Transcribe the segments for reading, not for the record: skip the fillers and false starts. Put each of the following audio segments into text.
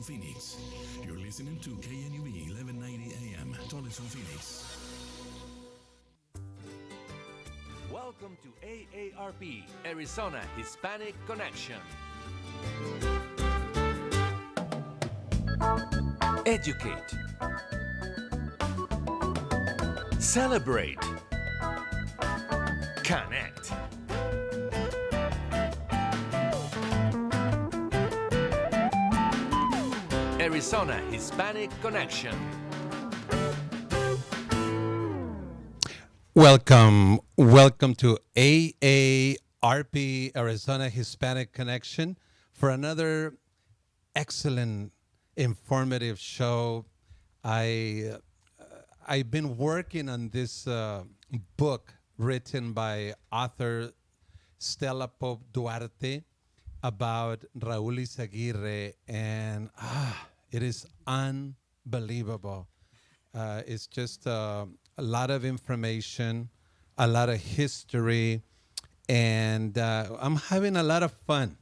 from Phoenix. You're listening to KNUE 1190 AM, Tucson, Phoenix. Welcome to AARP, Arizona Hispanic Connection. Educate. Celebrate. Connect. Arizona Hispanic Connection. Welcome to AARP, Arizona Hispanic Connection, for another excellent, informative show. I've been working on this book written by author Stella Pope Duarte about Raul Yzaguirre, and it is unbelievable. It's just a lot of information, a lot of history, and I'm having a lot of fun.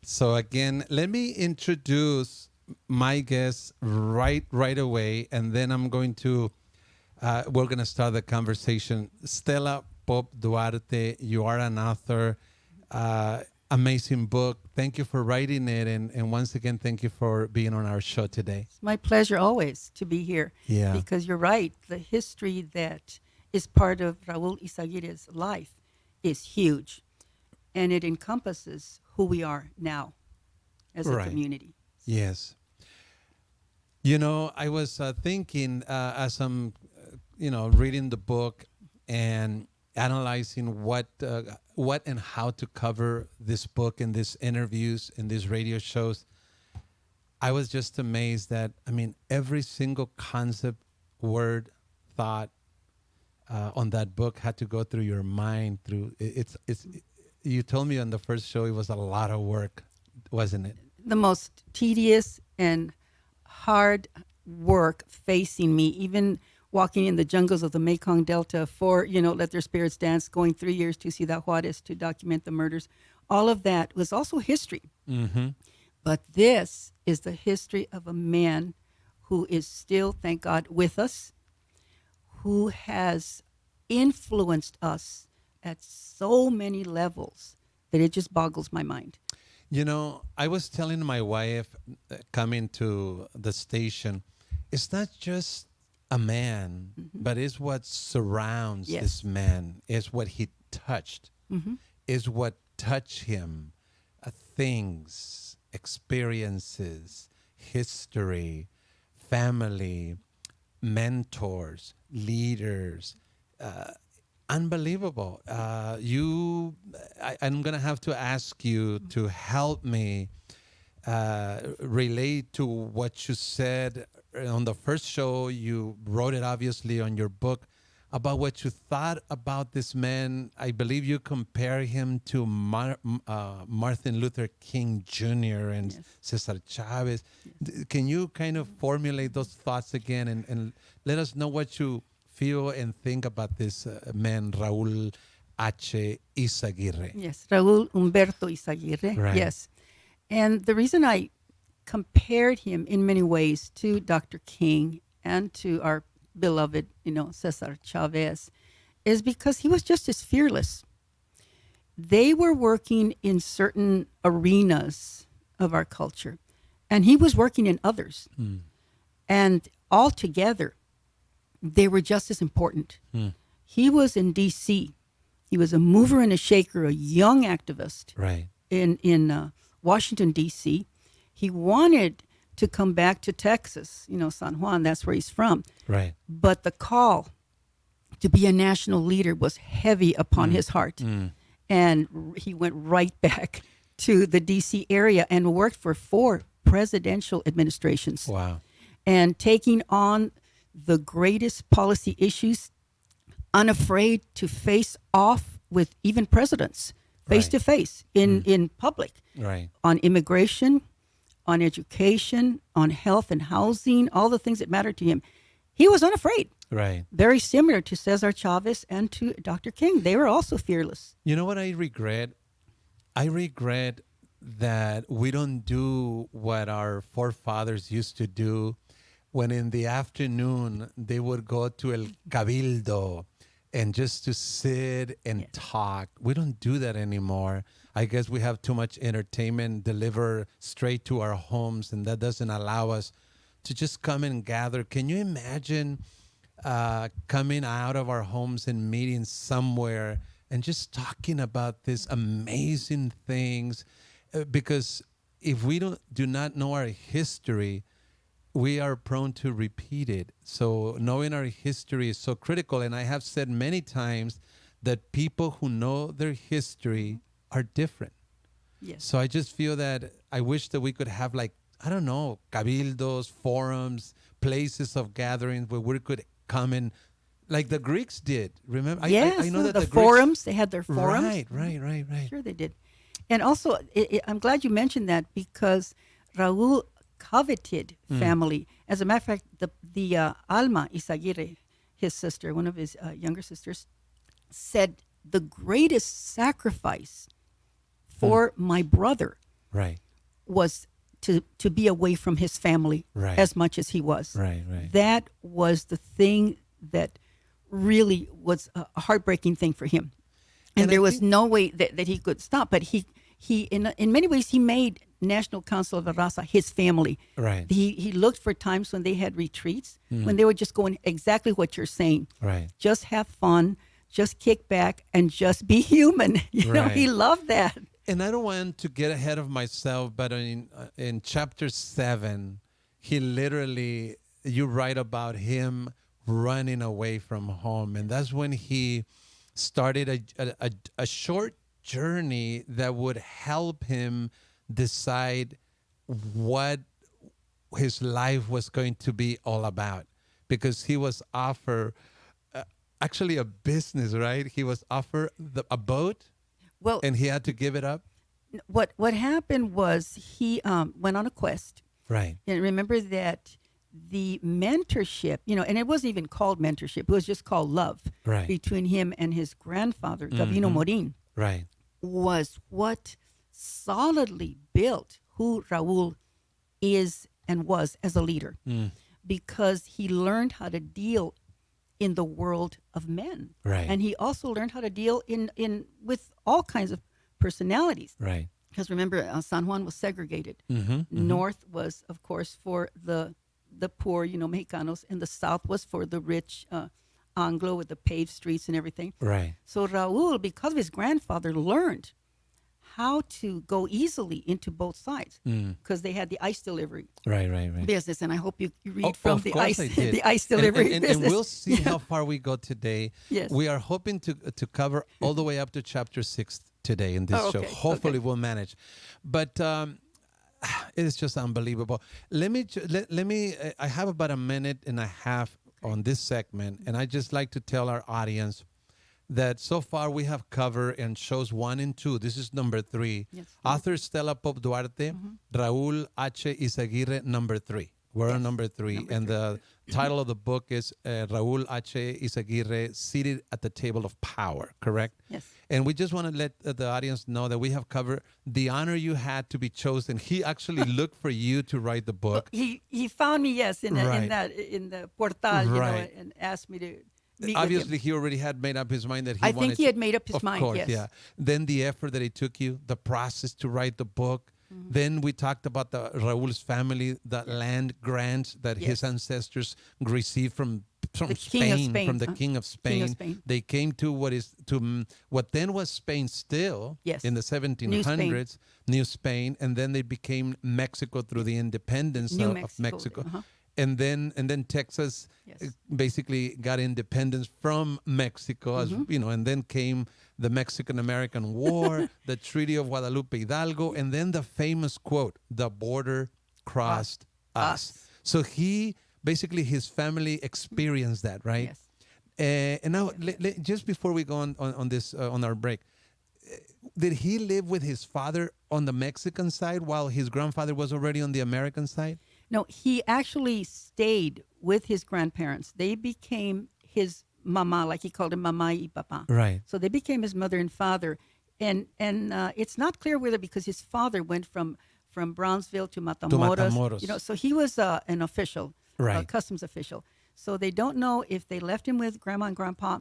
So again, let me introduce my guest right away, and then we're going to start the conversation. Stella Pope Duarte, you are an author. Amazing book. Thank you for writing it. And once again, thank you for being on our show today. It's my pleasure always to be here. Yeah. Because you're right. The history that is part of Raul Yzaguirre's life is huge. And it encompasses who we are now as a community. Yes. You know, I was thinking as I'm, reading the book and analyzing what and how to cover this book in these interviews, in these radio shows, I was just amazed that, every single concept, word, thought on that book had to go through your mind. You told me on the first show it was a lot of work, wasn't it? The most tedious and hard work facing me, even walking in the jungles of the Mekong Delta for, Let Their Spirits Dance, going 3 years to Ciudad Juarez to document the murders. All of that was also history. Mm-hmm. But this is the history of a man who is still, thank God, with us, who has influenced us at so many levels that it just boggles my mind. I was telling my wife coming to the station, it's not just a man, but it's what surrounds this man. It's what he touched. Is what touched him. Things, experiences, history, family, mentors, leaders. Unbelievable. I'm going to have to ask you to help me relate to what you said on the first show. You wrote it obviously on your book about what you thought about this man. I believe you compare him to Martin Luther King Jr. and Cesar Chavez. Can you kind of formulate those thoughts again and let us know what you feel and think about this man, Raul H. Yzaguirre? Yes, Raul Humberto Yzaguirre. Right. Yes. And the reason I compared him in many ways to Dr. King and to our beloved, Cesar Chavez, is because he was just as fearless. They were working in certain arenas of our culture, and he was working in others. And all together, they were just as important. He was in D.C. He was a mover and a shaker, a young activist in Washington, D.C. He wanted to come back to Texas, San Juan, that's where he's from. Right. But the call to be a national leader was heavy upon his heart. And he went right back to the D.C. area and worked for 4 presidential administrations. Wow. And taking on the greatest policy issues, unafraid to face off with even presidents, face to face in public, on immigration, on education, on health and housing, all the things that matter to him. He was unafraid. Right. Very similar to Cesar Chavez and to Dr. King. They were also fearless. You know what I regret? I regret that we don't do what our forefathers used to do when in the afternoon they would go to El Cabildo and just to sit and talk. We don't do that anymore. I guess we have too much entertainment delivered straight to our homes, and that doesn't allow us to just come and gather. Can you imagine coming out of our homes and meeting somewhere and just talking about these amazing things? Because if we do not know our history, we are prone to repeat it. So knowing our history is so critical. And I have said many times that people who know their history are different. Yes. So I just feel that I wish that we could have, like, I don't know, cabildos, forums, places of gatherings where we could come in, like the Greeks did. Remember? Yes, I know that the Greeks, forums, they had their forums. Right. Sure they did. And also, I'm glad you mentioned that, because Raul coveted family. As a matter of fact, the Alma Yzaguirre, his sister, one of his younger sisters, said the greatest sacrifice for my brother Right. was to be away from his family Right. as much as he was. Right. That was the thing that really was a heartbreaking thing for him. And there was no way that he could stop. But he in many ways, he made National Council of the Raza his family. Right. He looked for times when they had retreats, when they were just going exactly what you're saying. Right. Just have fun, just kick back, and just be human. You know, he loved that. And I don't want to get ahead of myself, but in chapter 7, he literally, you write about him running away from home. And that's when he started a short journey that would help him decide what his life was going to be all about. Because he was offered actually a business, right? He was offered a boat. Well, And he had to give it up? What happened was he went on a quest. Right. And remember that the mentorship, and it wasn't even called mentorship. It was just called love. Right. Between him and his grandfather, Gavino Morin, Right. was what solidly built who Raul is and was as a leader. Because he learned how to deal in the world of men. Right. And he also learned how to deal in with all kinds of personalities. Right. Because remember, San Juan was segregated. North was, of course, for the poor, Mexicanos, and the South was for the rich Anglo with the paved streets and everything. Right. So Raul, because of his grandfather, learned how to go easily into both sides, because they had the ice delivery Right. business. And I hope you read Oh, from of the course ice I did. the ice delivery and business. we'll see how far we go today. Yes. We are hoping to cover all the way up to chapter 6 today in this show. Okay. Hopefully we'll manage. But it's just unbelievable. Let me I have about a minute and a half on this segment, and I just like to tell our audience that so far we have covered in shows 1 and 2. This is number 3. Yes. Author Stella Pop Duarte, Raul H. Yzaguirre, number 3. We're on number 3. And the title of the book is Raul H. Yzaguirre, Seated at the Table of Power, correct? Yes. And we just want to let the audience know that we have covered the honor you had to be chosen. He actually looked for you to write the book. He found me, yes, in the portal, Right. and asked me to meet Obviously, with him. he already had made up his mind that he I wanted think he to- had made up his mind, Of course, yes. yeah. Then the effort that it took you, the process to write the book. Then we talked about the Raul's family, the land grants that his ancestors received from The King of Spain, Spain, from the King of Spain. They came to what then was Spain still Yes. in the 1700s, New Spain, and then they became Mexico through the independence New of Mexico. Uh-huh. And then Texas basically got independence from Mexico, as and then came the Mexican-American War, the Treaty of Guadalupe Hidalgo, and then the famous quote, "The border crossed us." So basically his family experienced that, right? Yes. And now, just before we go on this on our break, did he live with his father on the Mexican side while his grandfather was already on the American side? No, he actually stayed with his grandparents. They became his mama, like he called him mama y papa. Right. So they became his mother and father. and it's not clear whether because his father went from Brownsville to Matamoros. Matamoros. So he was an official, Right. customs official. So they don't know if they left him with grandma and grandpa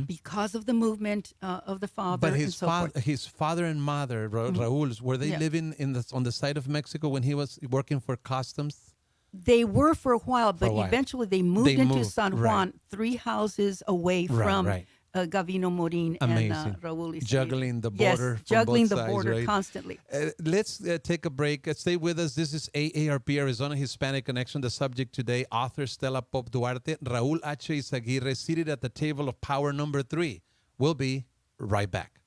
because of the movement of the father. But and so forth. his father and mother, Raul's, were they Yeah. living on the side of Mexico when he was working for customs? They were for a while, but a while. eventually they moved into moved, San right. Juan, 3 houses away Right, from right. Gavino Morin Amazing. and Raul Yzaguirre. Juggling the border Yes, from juggling both the sides, border right? constantly. Let's take a break. Stay with us. This is AARP, Arizona Hispanic Connection. The subject today, author Stella Pop Duarte, Raul H. Yzaguirre, seated at the table of power number 3. We'll be right back.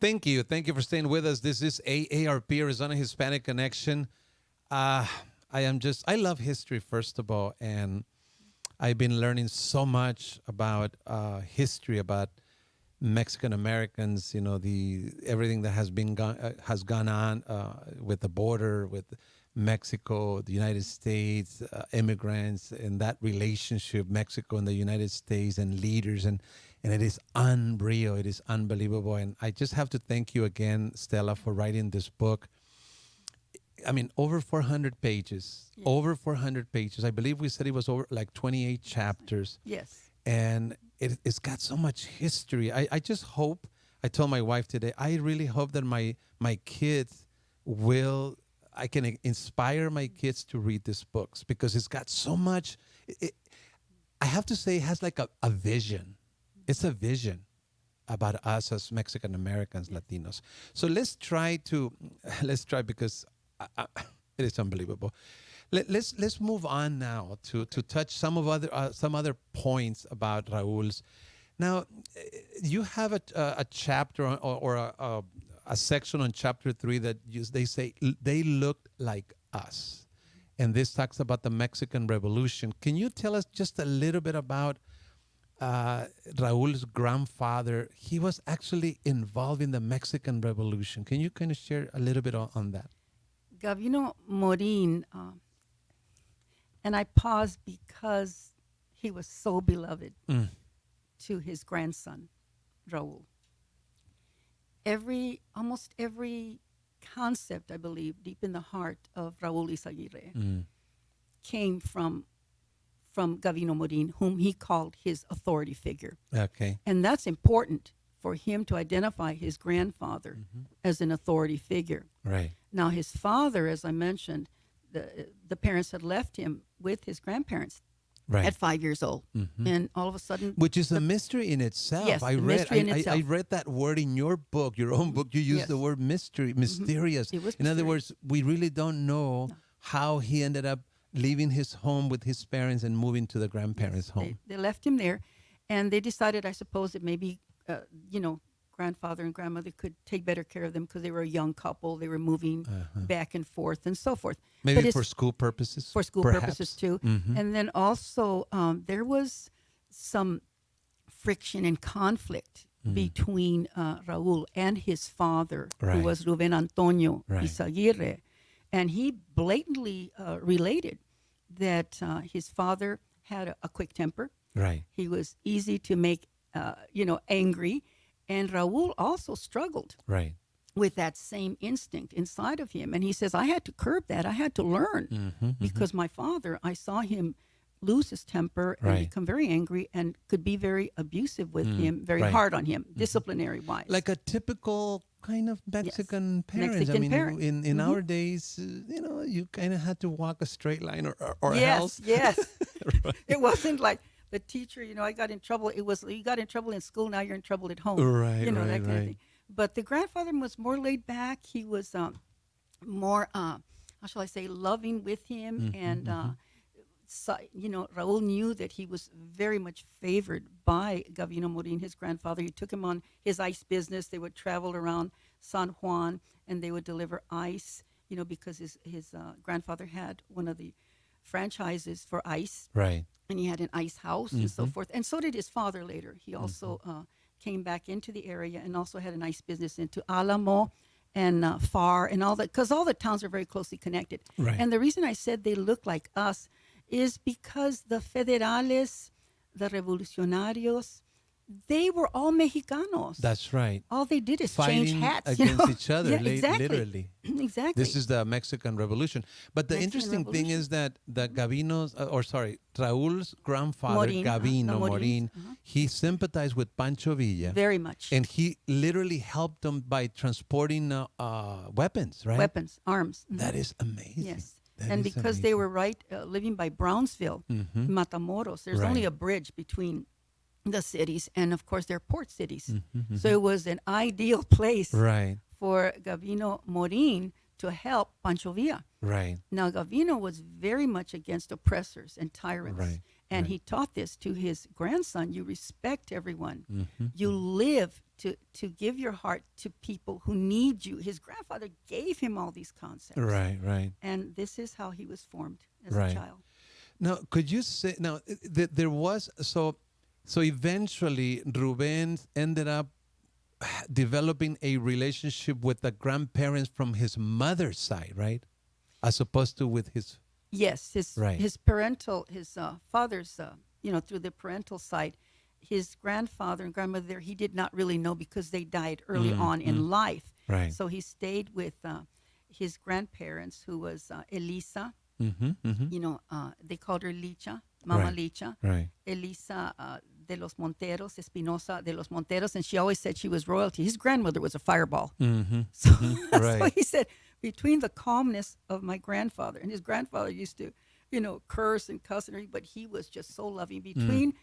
Thank you. Thank you for staying with us. This is AARP, Arizona Hispanic Connection. I love history, first of all, and I've been learning so much about history, about Mexican Americans, everything that has gone on with the border, with Mexico, the United States, immigrants, and that relationship, Mexico and the United States, and leaders, and it is unreal. It is unbelievable. And I just have to thank you again, Stella, for writing this book. I mean, over 400 pages. Yes. Over 400 pages. I believe we said it was over like 28 chapters. Yes. And it's got so much history. I just hope, I told my wife today, I really hope that my kids I can inspire my kids to read these books, because it's got so much. I have to say, it has like a vision. It's a vision about us as Mexican Americans, Latinos. So let's try because it is unbelievable. Let's move on now to touch some other points about Raul's. Now, you have a chapter or a section on chapter 3 that they say they looked like us, and this talks about the Mexican Revolution. Can you tell us just a little bit about Raul's grandfather? He was actually involved in the Mexican Revolution. Can you kind of share a little bit on that? Gavino Morin, and I paused because he was so beloved to his grandson, Raul. Almost every concept, I believe, deep in the heart of Raul Yzaguirre came from Gavino Morin, whom he called his authority figure. Okay. And that's important for him to identify his grandfather as an authority figure. Right. Now, his father, as I mentioned, the parents had left him with his grandparents Right. at 5 years old. And all of a sudden, Which is a mystery in itself. Yes, I the read mystery in I itself. read that word in your book, your own book. You used the Yes. word mystery, mysterious. It was In other mysterious. words, we really don't know how he ended up leaving his home with his parents and moving to the grandparents' home. they left him there, and they decided, I suppose, that maybe, grandfather and grandmother could take better care of them because they were a young couple. They were moving back and forth and so forth. But Maybe it's for school purposes. for school perhaps. purposes too. And then also there was some friction and conflict between Raul and his father, Right. who was Ruben Antonio Right. Yzaguirre. And he blatantly related that his father had a quick temper. Right. He was easy to make, angry. And Raul also struggled Right. with that same instinct inside of him. And he says, I had to curb that. I had to learn because my father, I saw him lose his temper and Right. become very angry and could be very abusive with him, very Right. hard on him, disciplinary wise. Like a typical kind of Mexican parents. Mexican I mean, parent. in our days, you kind of had to walk a straight line or else. Yes. It wasn't like the teacher, I got in trouble. It was, you got in trouble in school, now you're in trouble at home. Right, that right, kind of right. thing. But the grandfather was more laid back. He was more, how shall I say, loving with him. And, Raul knew that he was very much favored by Gavino Morin, his grandfather. He took him on his ice business. They would travel around San Juan and they would deliver ice, because his grandfather had one of the franchises for ice. Right. And he had an ice house and so forth. And so did his father later. He also came back into the area and also had an ice business into Alamo and Far and all that, because all the towns are very closely connected. Right. And the reason I said they look like us is because the federales, the revolucionarios, they were all Mexicanos. That's right. All they did is Fighting change hats against each other, Yeah, exactly. literally. Exactly. This is the Mexican Revolution. But the Mexican interesting thing Revolution. is that Gavino's, Raul's grandfather, Morin, Gavino the Morins, Morin, he sympathized with Pancho Villa. very much. And he literally helped them by transporting weapons, right? Weapons, arms. That is amazing. Yes. That And is because they amazing. were living by Brownsville, Matamoros, there's only Right. a bridge between the cities, and of course they're port cities. Mm-hmm, So it was an ideal place Right, for Gavino Morin to help Pancho Villa. right. Now, Gavino was very much against oppressors and tyrants. Right, And right. he taught this to his grandson. You respect everyone. Mm-hmm, You live to give your heart to people who need you. His grandfather gave him all these concepts. Right, right. And this is how he was formed as Right. a child. Now, could you say there was so eventually Ruben ended up developing a relationship with the grandparents from his mother's side, right? As opposed to with his Yes, his Right. his father's, through the parental side, his grandfather and grandmother, he did not really know because they died early on in life. Right. So he stayed with his grandparents, who was Elisa. They called her Licha, Mama Right. Licha. right. Elisa de los Monteros, Espinosa de los Monteros, and she always said she was royalty. His grandmother was a fireball. So, Right. so he said, between the calmness of my grandfather, and his grandfather used to, curse and cuss, and everything, but he was just so loving. Between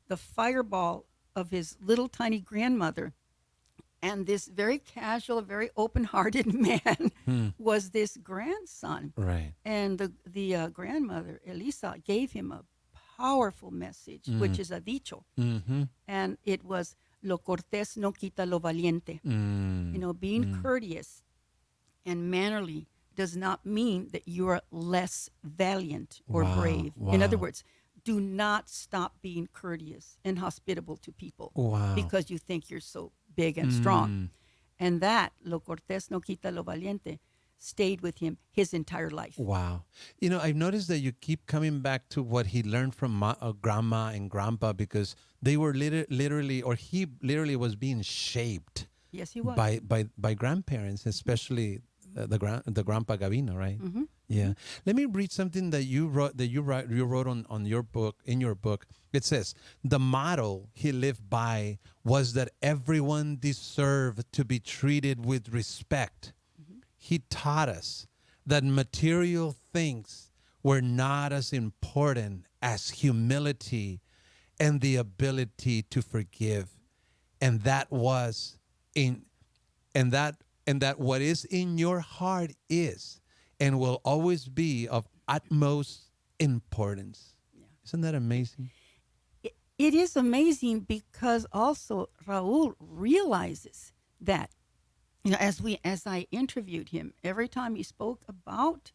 the fireball of his little tiny grandmother and this very casual, very open-hearted man was this grandson. Right. And the grandmother, Elisa, gave him a powerful message, which is a dicho. And it was, lo cortés no quita lo valiente. Being courteous and mannerly does not mean that you are less valiant or Wow, brave. In other wow. words, do not stop being courteous and hospitable to people Wow. because you think you're so big and strong. And that, lo cortés no quita lo valiente, stayed with him his entire life. Wow. I've noticed that you keep coming back to what he learned from grandma and grandpa because they were literally, or he literally was being shaped Yes, he was. by grandparents, especially the grandpa Gavino, right? Yeah. Let me read something that you wrote on your book, in your book. It says, the motto he lived by was that everyone deserved to be treated with respect. He taught us that material things were not as important as humility and the ability to forgive. And that was in and that what is in your heart is and will always be of utmost importance. Yeah. Isn't that amazing? It is amazing because also Raul realizes that, as I interviewed him, every time he spoke about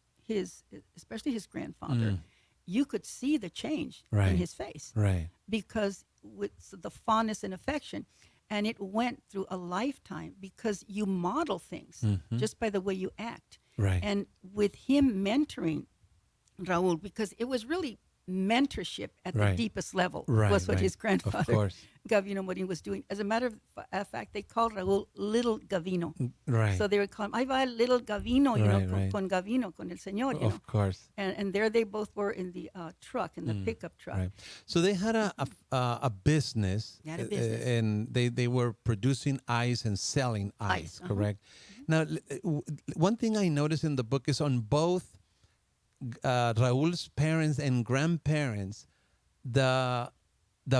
especially his grandfather, you could see the change Right. in his face. Right. Because with the fondness and affection, and it went through a lifetime because you model things just by the way you act. Right. And with him mentoring Raul, because it was really mentorship at the Right. deepest level, Right, was what right. his Of grandfather, course. Gavino Morin, was doing. As a matter of fact, they called Raul Little Gavino. Right. So they would call him, ahí va el Little Gavino, Right, right. con Gavino, con el señor, Of course. And there they both were in the truck, in the pickup truck. Right. So they had a business, They had a business. and they were producing ice and selling ice, Ice, correct? Now, one thing I noticed in the book is on both Raul's parents and grandparents, the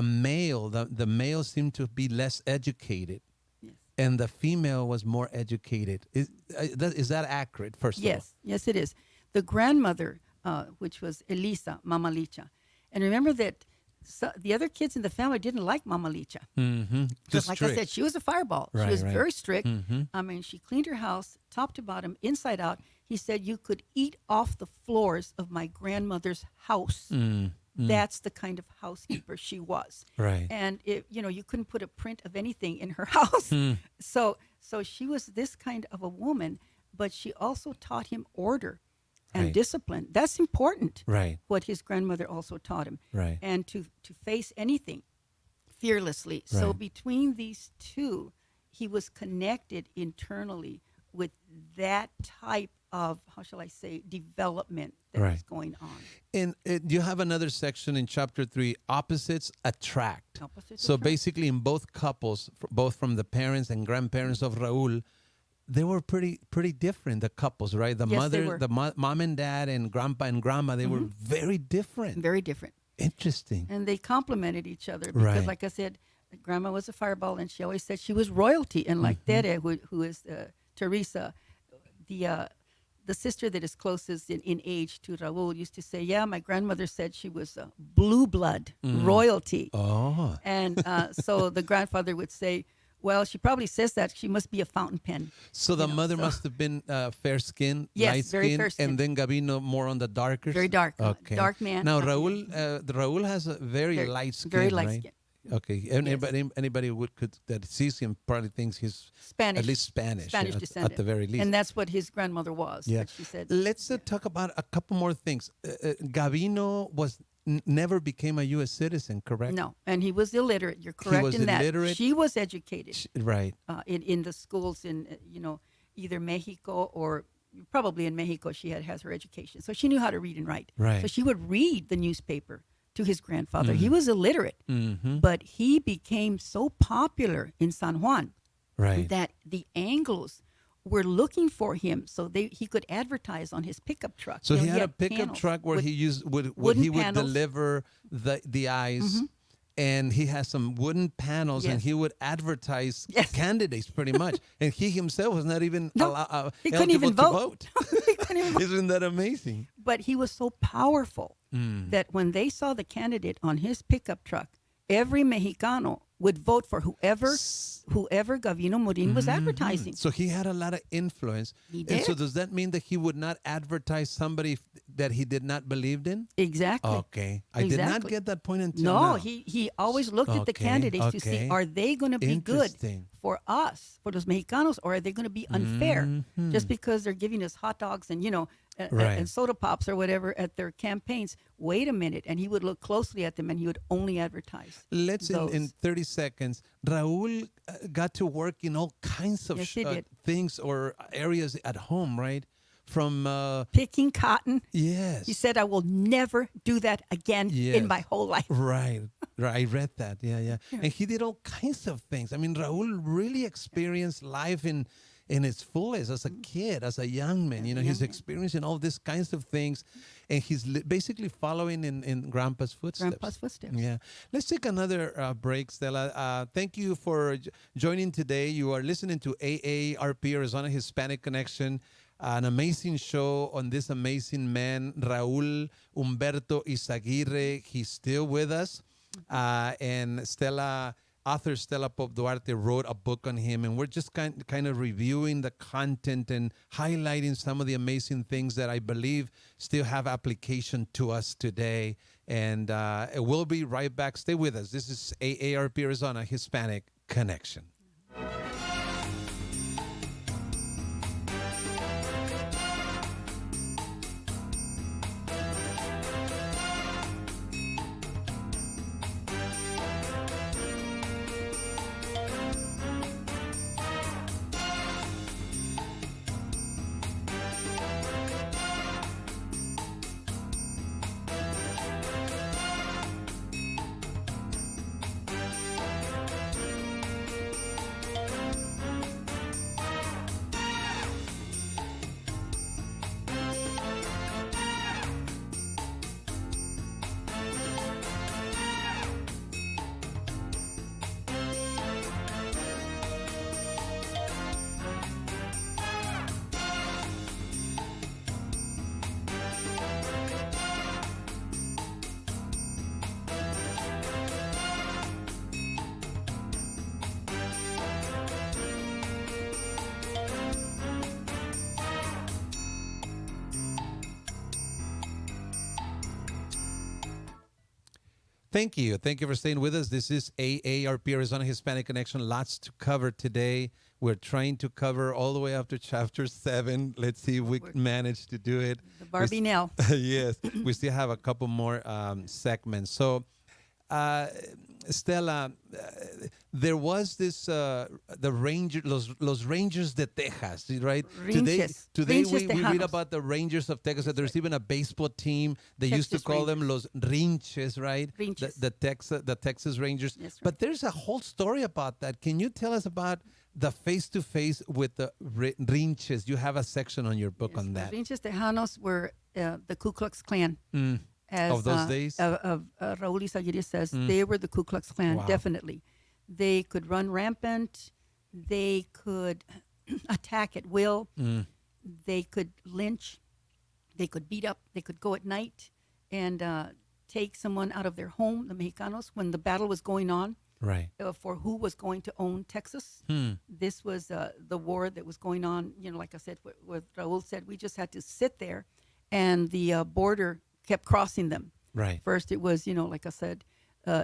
male seemed to be less educated, Yes. and the female was more educated. Is that accurate? First of all, Yes, it is. The grandmother, which was Elisa, Mama Licha. And remember that the other kids in the family didn't like Mama Licha. Because like I said, she was a fireball. Right, she was right. very strict. I mean, she cleaned her house top to bottom, inside out. He said you could eat off the floors of my grandmother's house. That's the kind of housekeeper she was. Right. And you couldn't put a print of anything in her house. So she was this kind of a woman, but she also taught him order and Right. discipline. That's important. Right. What his grandmother also taught him. Right. And to face anything fearlessly. So Right. between these two, he was connected internally with that type of, how shall I say, development that was Right. going on. And you have another section in chapter 3, opposites attract. Opposites So attract. basically, in both couples, both from the parents and grandparents of Raul, they were pretty different. The couples, right? The Yes, they mother, were. the mom and dad, and grandpa and grandma, they were very different. Very different. Interesting. And they complemented each other because, Right. like I said, grandma was a fireball, and she always said she was royalty. And like Tere, who is Teresa, the sister that is closest in age to Raul, used to say, "Yeah, my grandmother said she was blue blood royalty." Oh. And so the grandfather would say, "Well, she probably says that she must be a fountain pen." So the mother must have been fair skin, Yes, light very skin, fair skin. and then Gabino more on the darker. Very dark, Okay. dark man. Now Raul has a very light skin, very light right? skin. Okay. Anybody that sees him probably thinks he's Spanish, at least Spanish descendant, at the very least. and that's what his grandmother was. Yeah. Like she said. Let's talk about a couple more things. Gabino never became a U.S. citizen, correct? No, and he was illiterate. You're correct was in that. illiterate. She was educated Right. in the schools in either Mexico or probably in Mexico. She has her education, so she knew how to read and write. Right. So she would read the newspaper to his grandfather. He was illiterate, but he became so popular in San Juan Right. that the Anglos were looking for him so he could advertise on his pickup truck. So You know, he had a pickup panels truck where with he used would wooden he would panels. deliver the ice, and he has some wooden panels, and Yes. he would advertise Yes. candidates pretty much. And he himself was not even No, he couldn't eligible even to vote. He couldn't even vote. Isn't that amazing? But he was so powerful that when they saw the candidate on his pickup truck, every Mexicano would vote for whoever Gavino Morin was advertising. So he had a lot of influence. He And so did. does that mean that he would not advertise somebody that he did not believe in? Exactly. Okay. I did not Exactly. get that point until No, now. he always looked at the Okay, candidates to see, okay. are they going to be good Interesting. for us, for los Mexicanos, or are they going to be unfair just because they're giving us hot dogs and, Right. and soda pops or whatever at their campaigns? Wait a minute. And he would look closely at them and he would only advertise. Let's in those. 30 seconds. Raul got to work in all kinds of Yes, he did. things or areas at home, right? From Picking cotton. yes, He said, I will never do that again Yes. in my whole life. right. I read that. Yeah. And he did all kinds of things. I mean, Raul really experienced life in in its fullest as a kid, as a young man. You know, he's experiencing all these kinds of things, and he's basically following in Grandpa's footsteps. Grandpa's footsteps. Yeah. Let's take another break, Stella. Thank you for joining today. You are listening to AARP, Arizona Hispanic Connection, an amazing show on this amazing man, Raul Humberto Yzaguirre. He's still with us. And author Stella Pope Duarte wrote a book on him, and we're just kind of reviewing the content and highlighting some of the amazing things that I believe still have application to us today. And we'll be right back. Stay with us. This is AARP Arizona Hispanic Connection. Thank you. Thank you for staying with us. This is AARP, Arizona Hispanic Connection. Lots to cover today. We're trying to cover all the way up to chapter 7. Let's see if we can manage to do it. The Barbie nail. Yes. We still have a couple more segments. So, Stella, there was this the Ranger, los Rangers de Texas, right? Rangers. Today Rangers we read Tejanos. about the Rangers of Texas. There's even a baseball team. They used to Texas call them Rangers. los Rinches, right? Rinches. The Texas Rangers. That's right. But there's a whole story about that. Can you tell us about the face-to-face with the Rinches? You have a section on your book on that. The Rangers Tejanos were the Ku Klux Klan. As, Of those days? Raul Yzaguirre says, they were the Ku Klux Klan, Wow. definitely. They could run rampant. They could attack at will. They could lynch. They could beat up. They could go at night and take someone out of their home, the Mexicanos, when the battle was going on. Right. For who was going to own Texas. This was the war that was going on. You know, like I said, what Raul said, we just had to sit there, and the border kept crossing them. Right. First, it was, like I said,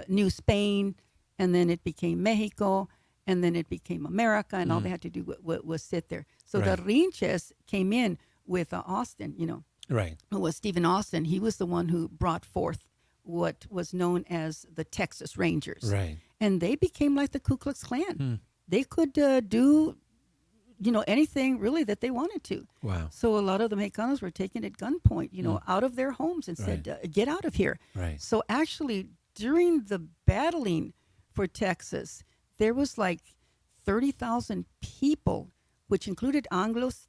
New Spain, and then it became Mexico, and then it became America, and all they had to do was sit there. So Right. the Rinches came in with Austin, Right. who was Stephen Austin. He was the one who brought forth what was known as the Texas Rangers. Right. And they became like the Ku Klux Klan. They could do, anything really that they wanted to. Wow. So a lot of the Mexicanos were taken at gunpoint, out of their homes and said, get out of here. Right. So actually, during the battling for Texas, there was like 30,000 people, which included Anglos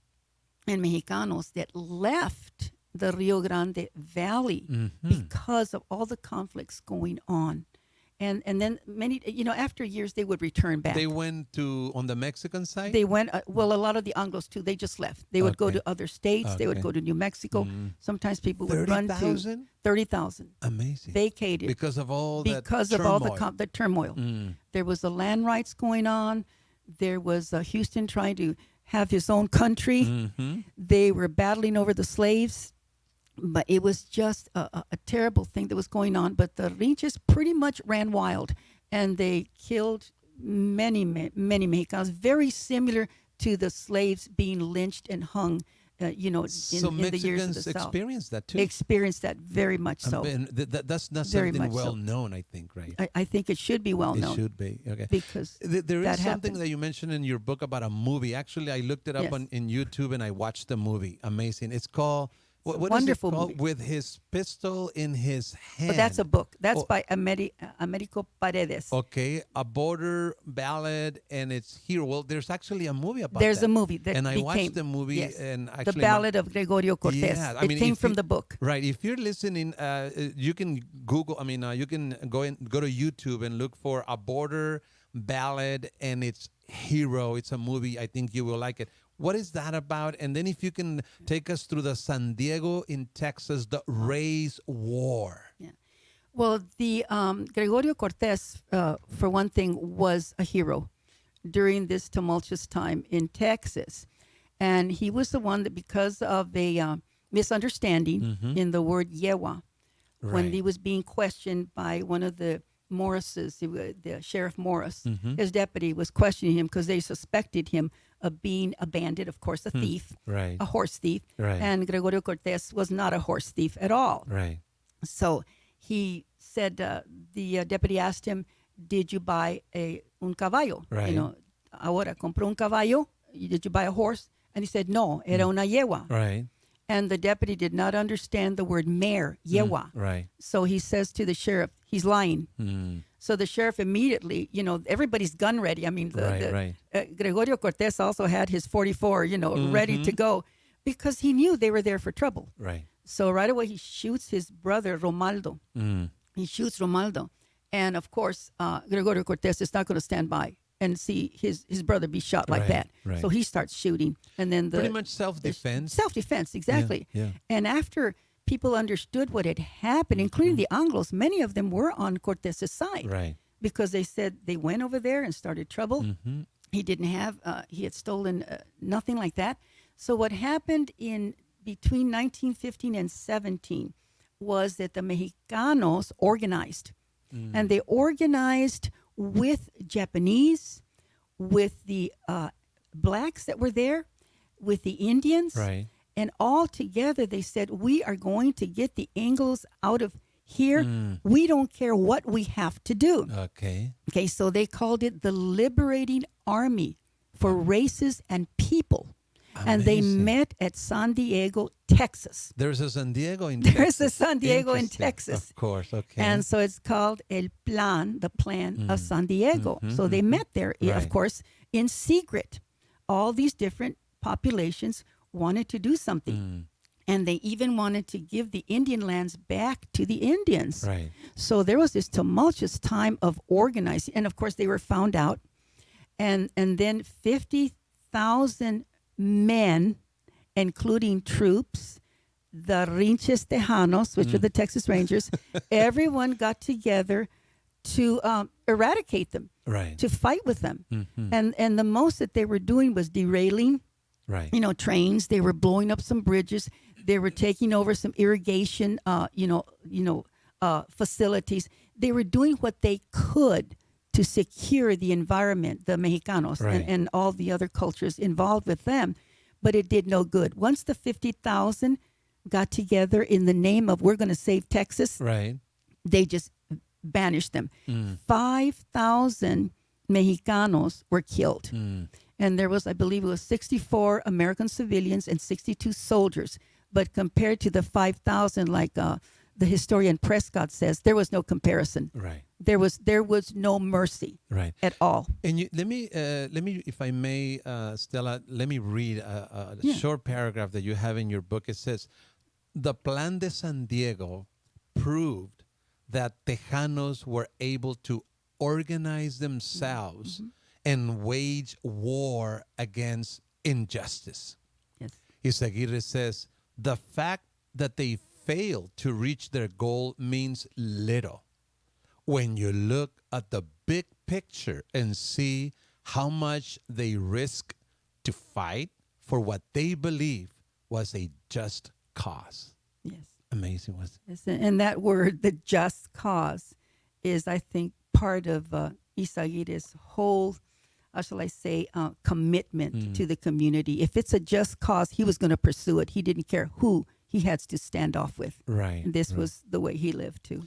and Mexicanos, that left the Rio Grande Valley because of all the conflicts going on. And then many, after years, they would return back. They went on the Mexican side? They went, a lot of the Anglos too, they just left. They would go Okay. to other states. They would Okay. go to New Mexico. Sometimes people would run to 30,000? 30,000. Amazing. Vacated. Because of all that Because of all the turmoil. There was the land rights going on. There was Houston trying to have his own country. They were battling over the slaves. But it was just a terrible thing that was going on. But the Rinches pretty much ran wild, and they killed many Mexicanos, very similar to the slaves being lynched and hung, in the years of Mexicans the South. experienced that too. Experienced that very much so. And that's not Very something much so. well known, I think, right? I think it should be well It known. should be. Okay. Because There is that something happened. that you mentioned in your book about a movie. Actually, I looked it up Yes. in YouTube and I watched the movie. Amazing. It's called What wonderful is it called? movie. With his pistol in his hand. But that's a book. That's Oh. by Americo Paredes. Okay, a border ballad and its hero. Well, there's actually a movie about There's that. a movie that and I became watched the movie yes, and the actually Ballad of Gregorio Cortes. Yeah, I mean, it came if from you- the book. Right. If you're listening, you can Google. I mean, you can go to YouTube and look for a border ballad and its hero. It's a movie. I think you will like it. What is that about? And then if you can take us through the San Diego in Texas, the race war. Yeah. Well, the Gregorio Cortes, for one thing, was a hero during this tumultuous time in Texas. And he was the one that, because of a misunderstanding in the word Yewa, when Right. he was being questioned by one of the Morrises, the Sheriff Morris, his deputy was questioning him because they suspected him of being a bandit, of course, a thief, Right. a horse thief. Right. And Gregorio Cortes was not a horse thief at all. Right. So he said, the deputy asked him, did you buy un caballo? Right. You know, ahora compró un caballo. Did you buy a horse? And he said, no, era una yegua. Right. And the deputy did not understand the word mare, yegua. Right. So he says to the sheriff, he's lying. Mm. So the sheriff immediately, you know, everybody's gun ready. I mean, Right. Gregorio Cortes also had his 44, you know, ready to go because he knew they were there for trouble. Right. So right away he shoots his brother Romaldo. Mm. He shoots Romaldo, and of course Gregorio Cortes is not going to stand by and see his brother be shot like Right, that. right. So he starts shooting, and then Pretty much self-defense. Self-defense, exactly. Yeah. And after people understood what had happened, including the Anglos, many of them were on Cortes's side Right. because they said they went over there and started trouble. Mm-hmm. He didn't have, he had stolen nothing like that. So what happened in between 1915 and 17 was that the Mexicanos organized. And they organized with Japanese, with the blacks that were there, with the Indians. Right. And all together they said, we are going to get the Anglos out of here. We don't care what we have to do. Okay. Okay, so they called it the Liberating Army for Races and People. And they Amazing. met at San Diego, Texas. There's a San Diego in There's Texas. a San Diego in Interesting. Texas. Of course. Okay. And so it's called the plan of San Diego. So they met there, of Right. course, in secret. All these different populations wanted to do something. And they even wanted to give the Indian lands back to the Indians. Right. So there was this tumultuous time of organizing. And of course, they were found out. And then 50,000 men, including troops, the Rinches Tejanos, which are the Texas Rangers, everyone got together to eradicate them, Right. to fight with them. And the most that they were doing was derailing, Right. you know, trains. They were blowing up some bridges. They were taking over some irrigation, facilities. They were doing what they could to secure the environment, the Mexicanos Right. and all the other cultures involved with them. But it did no good. Once the 50,000 got together in the name of we're going to save Texas, Right. they just banished them. 5,000 Mexicanos were killed. And there was, I believe it was 64 American civilians and 62 soldiers. But compared to the 5,000, like the historian Prescott says, there was no comparison. Right. There was no mercy Right. at all. And let me, if I may, Stella, let me read a short paragraph that you have in your book. It says, the Plan de San Diego proved that Tejanos were able to organize themselves and wage war against injustice. Yes. Yzaguirre says, the fact that they failed to reach their goal means little when you look at the big picture and see how much they risk to fight for what they believe was a just cause. Yes. Amazing, was it? Yes. And that word, the just cause, is, I think, part of Yzaguirre's whole, how shall I say, commitment to the community. If it's a just cause, he was going to pursue it. He didn't care who he had to stand off with. Right. And this was the way he lived, too.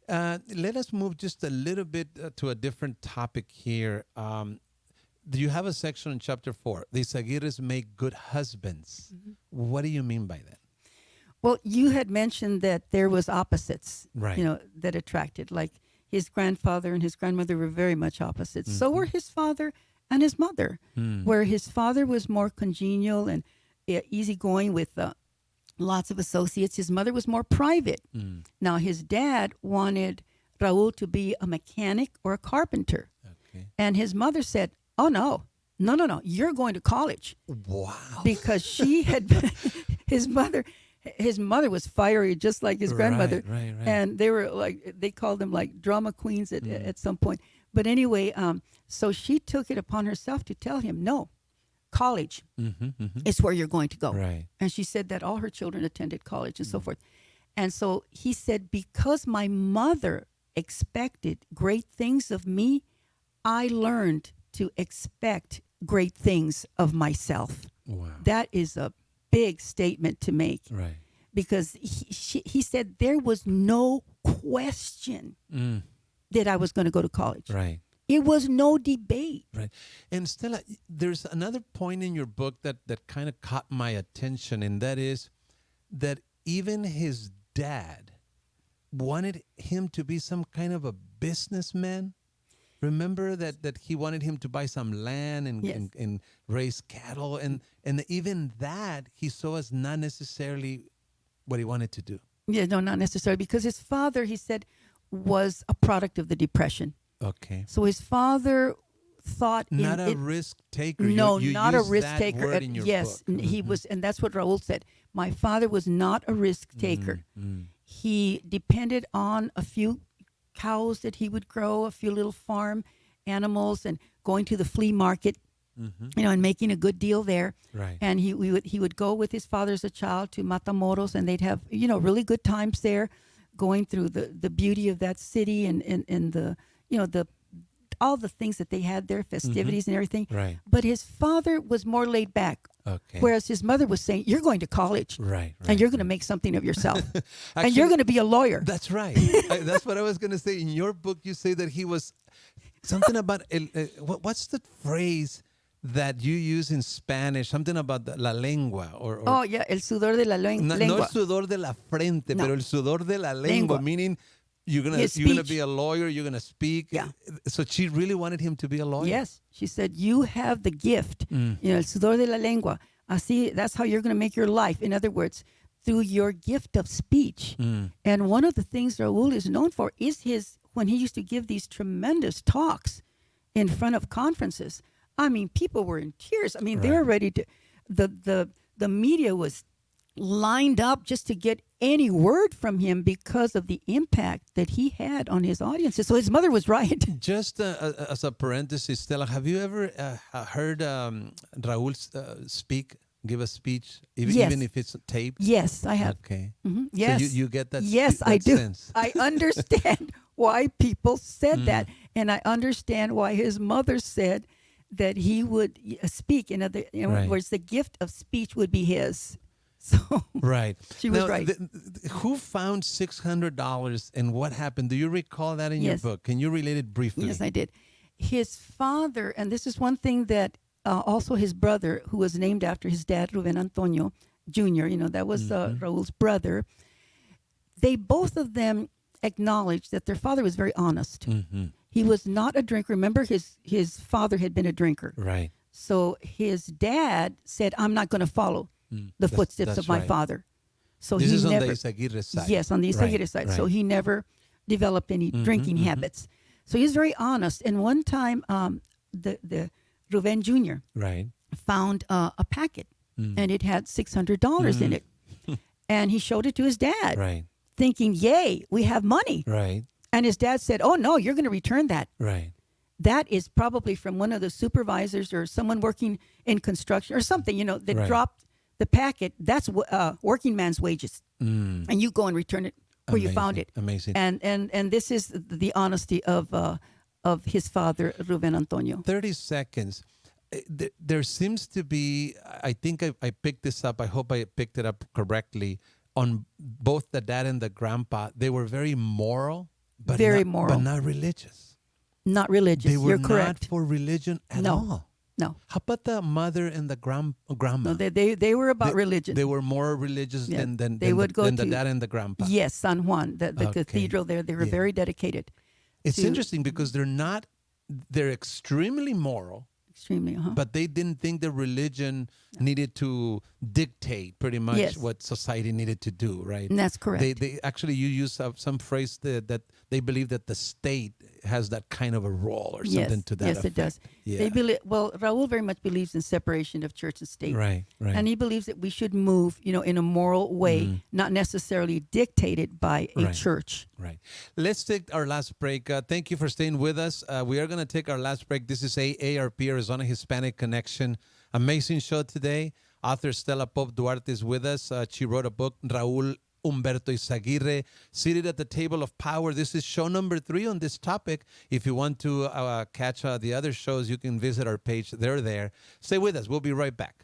Let us move just a little bit to a different topic here. Do you have a section in chapter 4? The Yzaguirres make good husbands. What do you mean by that? Well, you had mentioned that there was opposites, Right. that attracted. Like his grandfather and his grandmother were very much opposites. So were his father and his mother, where his father was more congenial and easygoing with lots of associates. His mother was more private. Now, his dad wanted Raul to be a mechanic or a carpenter. Okay. And his mother said, oh, no, you're going to college. Wow. Because she had his mother was fiery just like his grandmother. Right. And they were like, they called them like drama queens at some point. But anyway, so she took it upon herself to tell him, no, college is where you're going to go. Right. And she said that all her children attended college and so forth. And so he said, because my mother expected great things of me, I learned to expect great things of myself. Wow. That is a big statement to make. Right. Because he said there was no question that I was going to go to college. Right. It was no debate. Right. And Stella, there's another point in your book that kind of caught my attention, and that is that even his dad wanted him to be some kind of a businessman. Remember that he wanted him to buy some land and, Yes. and raise cattle, and even that he saw as not necessarily what he wanted to do. Yeah, no, not necessarily. Because his father, he said, was a product of the Depression. Okay. So his father thought Not a risk taker. No, you not a used risk that taker. word in your Yes, book. he was, and that's what Raul said. My father was not a risk taker. He depended on a few cows that he would grow, a few little farm animals, and going to the flea market, and making a good deal there. Right. And he would go with his father as a child to Matamoros, and they'd have really good times there, going through the beauty of that city and the the all the things that they had there, festivities and everything. Right. But his father was more laid back. Okay. Whereas his mother was saying, you're going to college. Right. And you're going to make something of yourself. and Actually, you're going to be a lawyer. That's right. That's what I was going to say. In your book, you say that he was something about what's the phrase that you use in Spanish? Something about la lengua or Oh, yeah, el sudor de la no lengua. el sudor de la frente, No. pero el sudor de la lengua, meaning you're gonna His be speech. a lawyer, you're gonna speak. Yeah. So she really wanted him to be a lawyer. Yes. She said, you have the gift. El sudor de la lengua. Así, that's how you're going to make your life. In other words, through your gift of speech. And one of the things Raul is known for is when he used to give these tremendous talks in front of conferences. I mean, people were in tears. I mean, they were ready to, the media was lined up just to get any word from him because of the impact that he had on his audiences. So his mother was right. Just as a parenthesis, Stella, have you ever heard Raul give a speech, Yes. even if it's taped? Yes, I have. Okay. Yes. So you get that. Yes, that I do. sense. I understand why people said that. And I understand why his mother said that he would speak. In other Right. words, the gift of speech would be his. So Right. She was Now, right. Who found $600 and what happened? Do you recall that in your Yes. book? Can you relate it briefly? yes, I did. His father, and this is one thing that also his brother, who was named after his dad, Ruben Antonio Jr., that was Raul's brother. They both of them acknowledged that their father was very honest. He was not a drinker. Remember, his father had been a drinker. Right. So his dad said, I'm not going to follow the footsteps that's of my right. father. So This he is never, on the Yzaguirre side. yes, on the Yzaguirre Right, side. right. So he never developed any drinking habits. So he's very honest. And one time, the Ruben Jr. Right. found a packet, and it had $600 in it. And he showed it to his dad, Right. thinking, yay, we have money. Right. And his dad said, oh, no, you're going to return that. Right. That is probably from one of the supervisors or someone working in construction or something, that Right. dropped the packet. That's working man's wages. And you go and return it where you found it. Amazing. And this is the honesty of his father, Ruben Antonio. 30 seconds. There seems to be, I think I picked this up. I hope I picked it up correctly. On both the dad and the grandpa, they were very moral, Very not, moral. but not religious. Not religious. They were You're not correct. for religion at No. all. No. How about the mother and the grandma? No, they were about religion. They were more religious Yeah. than They would go the to- dad and the grandpa. Yes, San Juan, the Okay. cathedral there. They were Yeah. very dedicated. It's to- interesting because they're extremely moral, Extremely, but they didn't think the religion needed to dictate pretty much Yes. what society needed to do, right? And that's correct. They actually, you use some phrase that they believe that the state has that kind of a role or something to that yes, effect. it does. Yeah. They believe. Well, Raul very much believes in separation of church and state. Right. And he believes that we should move, in a moral way, not necessarily dictated by a Right. church. Right. Let's take our last break. Thank you for staying with us. We are going to take our last break. This is AARP, Arizona Hispanic Connection. Amazing show today. Author Stella Duarte is with us. She wrote a book, Raul Humberto Yzaguirre, Seated at the Table of Power. This is show number 3 on this topic. If you want to catch the other shows, you can visit our page. They're there. Stay with us. We'll be right back.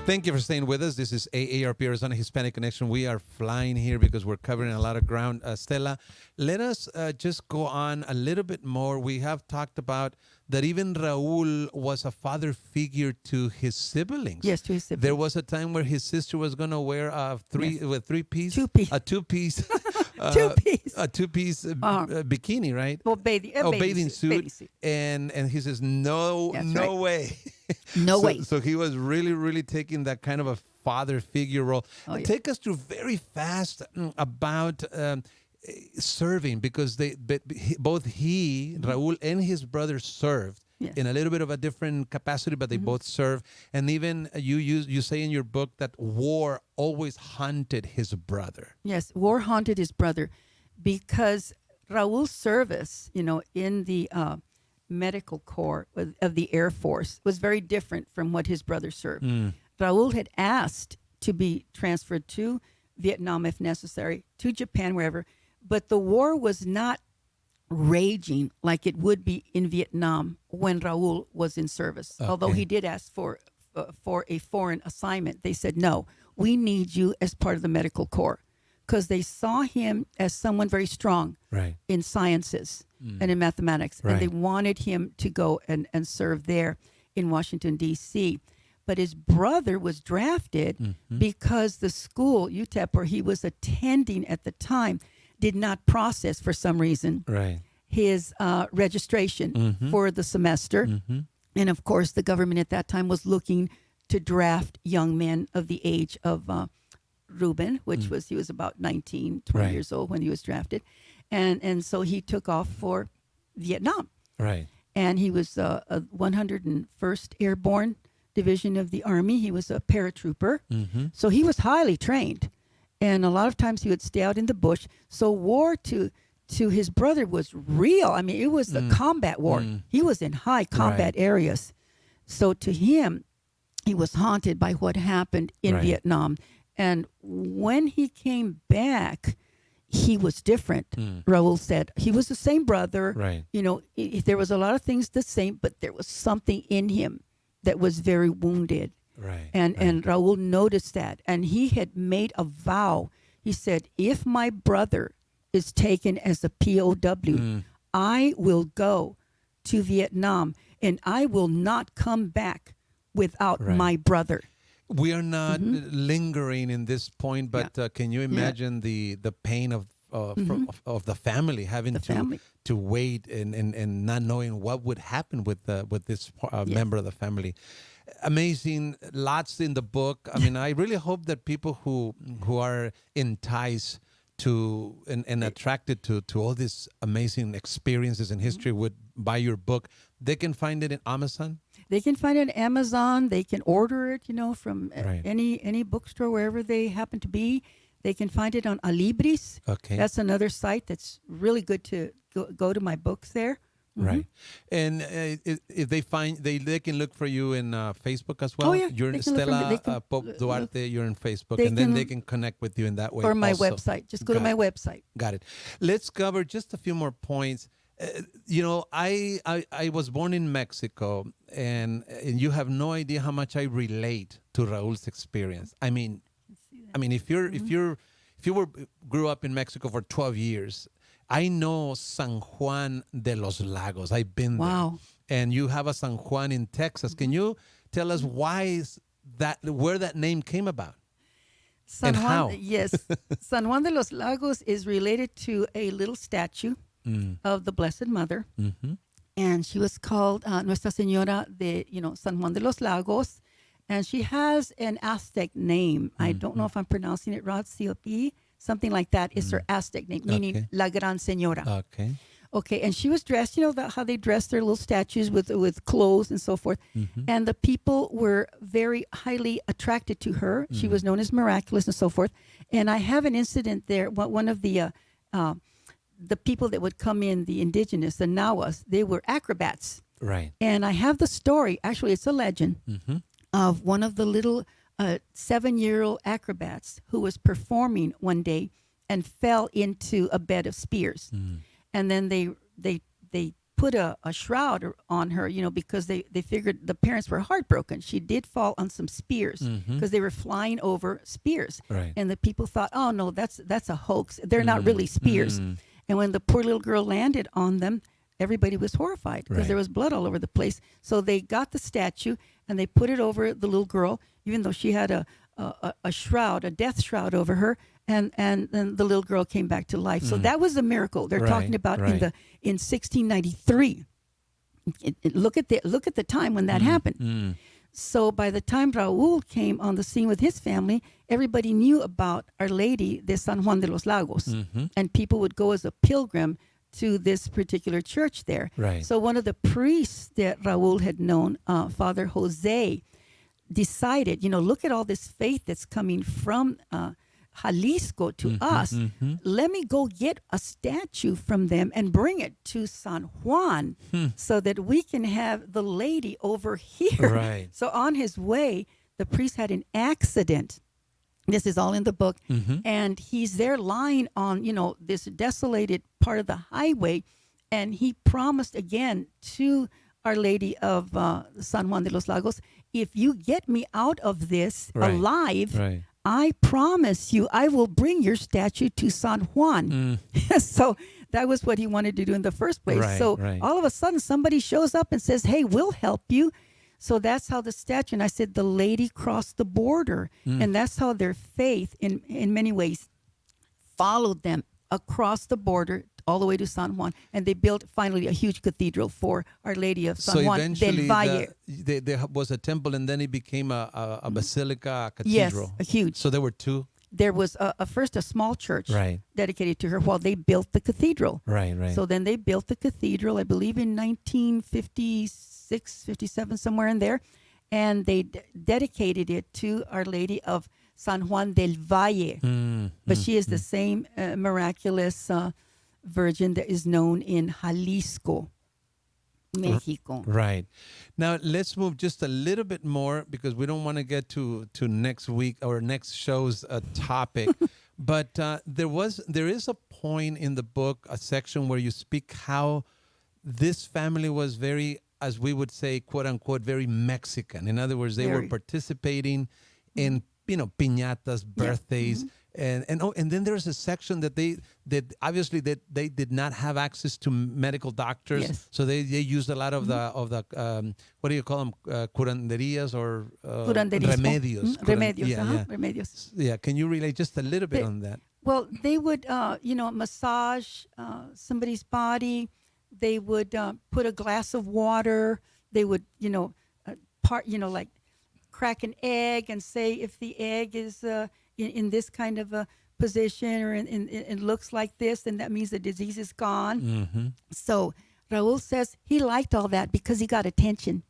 Thank you for staying with us. This is AARP, Arizona Hispanic Connection. We are flying here because we're covering a lot of ground. Stella, let us just go on a little bit more. We have talked about that even Raul was a father figure to his siblings. Yes, to his siblings. There was a time where his sister was going to wear a three-piece? Two-piece. A two-piece. Two-piece. A two-piece bikini, right? Well, bathing suit. And he says, no right. way. No way. So he was really, really taking that kind of a father figure role. Take us through very fast about serving, because both Raul and his brother served in a little bit of a different capacity, but they both served. And even you say in your book that war always haunted his brother. Yes, war haunted his brother because Raul's service, in the medical corps of the Air Force was very different from what his brother served. Raul had asked to be transferred to Vietnam if necessary, to Japan, wherever, but the war was not raging like it would be in Vietnam when Raul was in service. Okay. Although he did ask for a foreign assignment, they said, no, we need you as part of the medical corps, because they saw him as someone very strong in sciences and in mathematics. And they wanted him to go and serve there in Washington, D.C. But his brother was drafted because the school, UTEP, where he was attending at the time, did not process for some reason his registration for the semester. And of course, the government at that time was looking to draft young men of the age of Ruben, which he was about 19, 20 years old when he was drafted. And so he took off for Vietnam. And he was a 101st Airborne Division of the Army. He was a paratrooper. So he was highly trained. And a lot of times he would stay out in the bush. So war to his brother was real. I mean, it was a combat war. He was in high combat areas. So to him, he was haunted by what happened in Vietnam. And when he came back, he was different. Raul said he was the same brother. There was a lot of things the same, but there was something in him that was very wounded. Right. And Raul noticed that, and he had made a vow. He said, if my brother is taken as a POW, I will go to Vietnam and I will not come back without my brother. We are not lingering in this point, but can you imagine the pain of the family having to wait and not knowing what would happen with this member of the family? Amazing, lots in the book. I mean, I really hope that people who are enticed to and attracted to all these amazing experiences in history would buy your book. They can find it in Amazon. They can find it on Amazon. They can order it, from any bookstore, wherever they happen to be. They can find it on Alibris. Okay. That's another site that's really good to go to my books there. Right. And if they find, they can look for you in Facebook as well. Oh, yeah. You're Stella Pope Duarte. You're in Facebook. And then they can connect with you in that way. Or my also. website. Just go to my website. Got it. Let's cover just a few more points. I was born in Mexico, and you have no idea how much I relate to Raul's experience. I mean, if you grew up in Mexico for 12 years, I know San Juan de los Lagos. I've been there. And you have a San Juan in Texas. Can you tell us where that name came about? San Juan, how? Yes. San Juan de los Lagos is related to a little statue of the Blessed Mother. And she was called Nuestra Señora de, San Juan de los Lagos. And she has an Aztec name. I don't know if I'm pronouncing it right. COP, something like that is her Aztec name, meaning La Gran Señora. Okay. Okay, and she was dressed, how they dress their little statues with clothes and so forth. And the people were very highly attracted to her. She was known as miraculous and so forth. And I have an incident there. One of the people that would come in, the indigenous, the Nahuas, they were acrobats. Right. And I have the story, actually it's a legend, of one of the little 7-year-old acrobats who was performing one day and fell into a bed of spears. And then they put a shroud on her, because they figured the parents were heartbroken. She did fall on some spears because they were flying over spears. Right. And the people thought, oh, no, that's a hoax. They're not really spears. And when the poor little girl landed on them, everybody was horrified because there was blood all over the place. So they got the statue and they put it over the little girl, even though she had a shroud, a death shroud over her, and then the little girl came back to life. So that was a miracle. They're talking about in 1693. Look at the time when that happened. So by the time Raul came on the scene with his family, everybody knew about Our Lady de San Juan de los Lagos, and people would go as a pilgrim to this particular church there. Right. So one of the priests that Raul had known, Father Jose, decided, look at all this faith that's coming from Jalisco to us. Let me go get a statue from them and bring it to San Juan so that we can have the lady over here. Right. So on his way, the priest had an accident. This is all in the book. And he's there lying on, this desolated part of the highway. And he promised again to Our Lady of San Juan de los Lagos, if you get me out of this alive, I promise you I will bring your statue to San Juan. So that was what he wanted to do in the first place. All of a sudden somebody shows up and says, hey, we'll help you. So that's how the statue, and I said, the lady crossed the border. And that's how their faith, in many ways, followed them across the border all the way to San Juan. And they built, finally, a huge cathedral for Our Lady of San Juan del Valle. There was a temple, and then it became a basilica, a cathedral. Yes, a huge. So there were two? There was first a small church dedicated to her while they built the cathedral. Right. So then they built the cathedral, I believe in 1956, 57, somewhere in there. And they dedicated it to Our Lady of San Juan del Valle. But she is the same miraculous virgin that is known in Jalisco, Mexico. Right. Now, let's move just a little bit more because we don't want to get to next week or next show's topic. But there is a point in the book, a section where you speak how this family was very as we would say, quote unquote, very Mexican. In other words, they were Very. participating in, piñatas, birthdays. And then there's a section that obviously they did not have access to medical doctors, Yes. so they used a lot of the what do you call them, curanderias or Curanderismo. remedios. Remedios. Yeah. Remedios. Yeah, can you relate just a little bit on that? Well, they would, massage somebody's body. They would put a glass of water. They would, like crack an egg and say if the egg is in this kind of a position or it looks like this, then that means the disease is gone. Mm-hmm. So Raul says he liked all that because he got attention.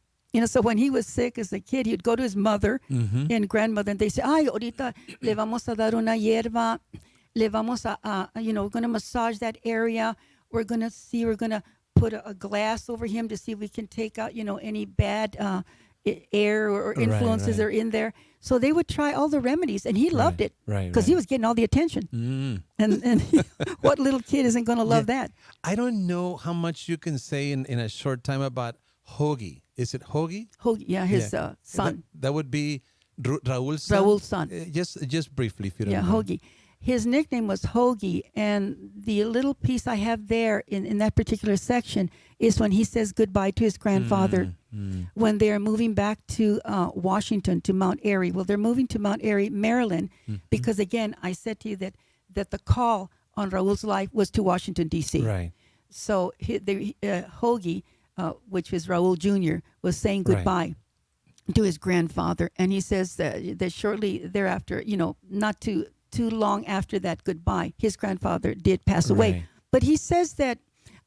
So when he was sick as a kid, he'd go to his mother and grandmother, and they say, "Ay, ahorita le vamos a dar una hierba, le vamos a we're going to massage that area. We're going to put a glass over him to see if we can take out, any bad air or influences are in there." So they would try all the remedies, and he loved it because he was getting all the attention. And what little kid isn't going to love that? I don't know how much you can say in a short time about Hoagie. Is it Hoagie? Hoagie, yeah, his son. That would be Raul's son? Raul's son. Just briefly, if you don't Yeah, mind. Hoagie. His nickname was Hoagie, and the little piece I have there in that particular section is when he says goodbye to his grandfather when they're moving back to Washington, to Mount Airy. Well, they're moving to Mount Airy, Maryland, because, again, I said to you that the call on Raul's life was to Washington, D.C. Right. So Hoagie, which was Raul Jr., was saying goodbye to his grandfather, and he says that shortly thereafter, not too long after that goodbye, his grandfather did pass away. Right. But he says that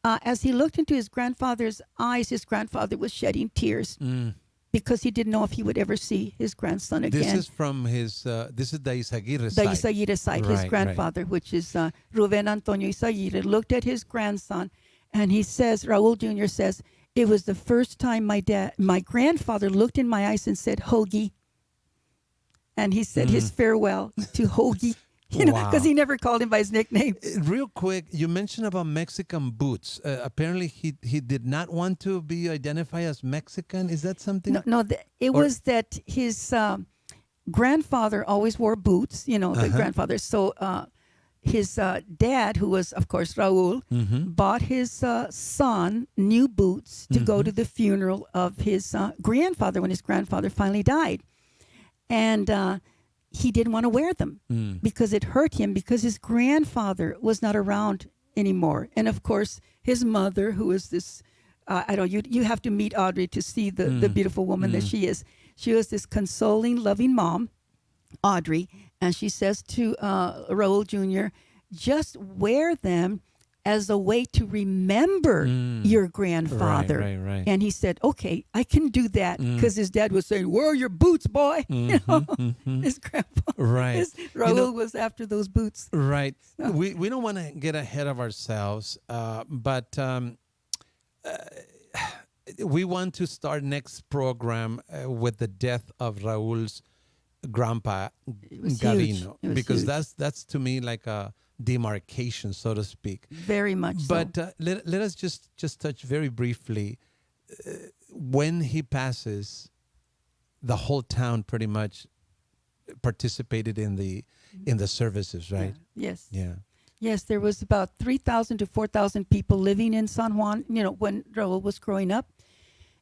as he looked into his grandfather's eyes, his grandfather was shedding tears because he didn't know if he would ever see his grandson again. This is from his, this is the Yzaguirre The side. Yzaguirre side, his Right, grandfather, which is Ruben Antonio Yzaguirre, looked at his grandson, and he says, Raul Jr. says, "It was the first time my grandfather looked in my eyes and said, 'Hoagie.'" And he said his farewell to Hoagie, because he never called him by his nickname. Real quick, you mentioned about Mexican boots. Apparently, he did not want to be identified as Mexican. Is that something? It was that his grandfather always wore boots, the grandfather. So his dad, who was, of course, Raul, bought his son new boots to go to the funeral of his grandfather when his grandfather finally died. And he didn't want to wear them because it hurt him, because his grandfather was not around anymore. And, of course, his mother, who is this, you have to meet Audrey to see the beautiful woman that she is. She was this consoling, loving mom, Audrey, and she says to Raul Jr., "Just wear them as a way to remember your grandfather." Right. And he said, "Okay, I can do that," because his dad was saying, "Where are your boots, boy?" His grandpa. Right. Raul was after those boots. Right. We don't want to get ahead of ourselves, but we want to start next program with the death of Raul's grandpa Gavino, because huge. that's to me like a demarcation, so to speak. Very much But so. let us just touch very briefly. When he passes, the whole town pretty much participated in the services, right? Yes. Yeah. Yes, there was about 3,000 to 4,000 people living in San Juan, when Raul was growing up.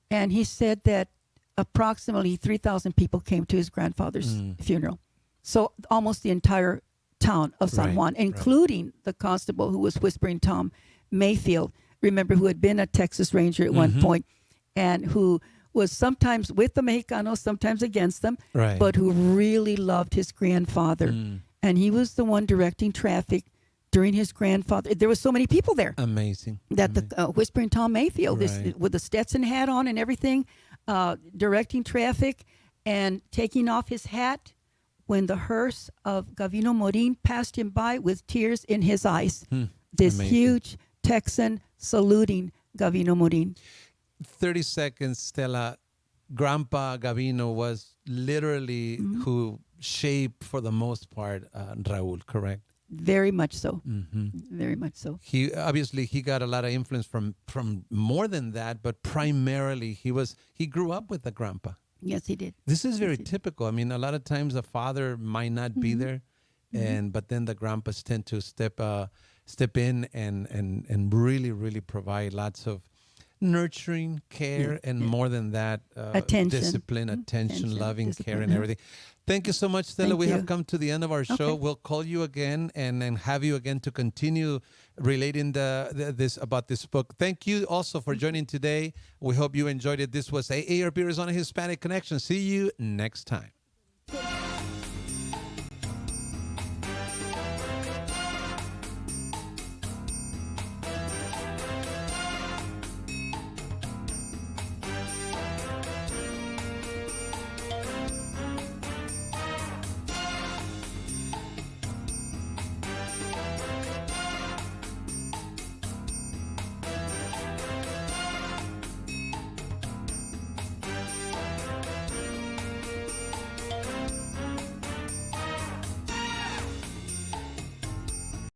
And he said that approximately 3,000 people came to his grandfather's funeral. So almost the entire town of San Juan, including the constable who was whispering Tom Mayfield, remember, who had been a Texas Ranger at one point, and who was sometimes with the Mexicanos, sometimes against them, but who really loved his grandfather. And he was the one directing traffic during his grandfather. There was so many people there. Amazing. That the whispering Tom Mayfield, with the Stetson hat on and everything, directing traffic and taking off his hat when the hearse of Gavino Morin passed him by with tears in his eyes. This Amazing. huge Texan saluting Gavino Morin. 30 seconds, Stella. Grandpa Gavino was literally who shaped, for the most part, Raul, correct? Very much so. Mm-hmm. Very much so. He obviously he got a lot of influence from more than that, but primarily he grew up with the grandpa. Yes, he did. This is very typical. I mean, a lot of times the father might not be there, but then the grandpas tend to step in and really provide lots of nurturing care and more than that, Attention. discipline, attention, loving discipline, care, and everything. Thank you so much, Stella. Thank We you. have come to the end of our show. Okay. We'll call you again and have you again to continue relating this about this book. Thank you also for joining today. We hope you enjoyed it. This was AARP Arizona Hispanic Connection. See you next time.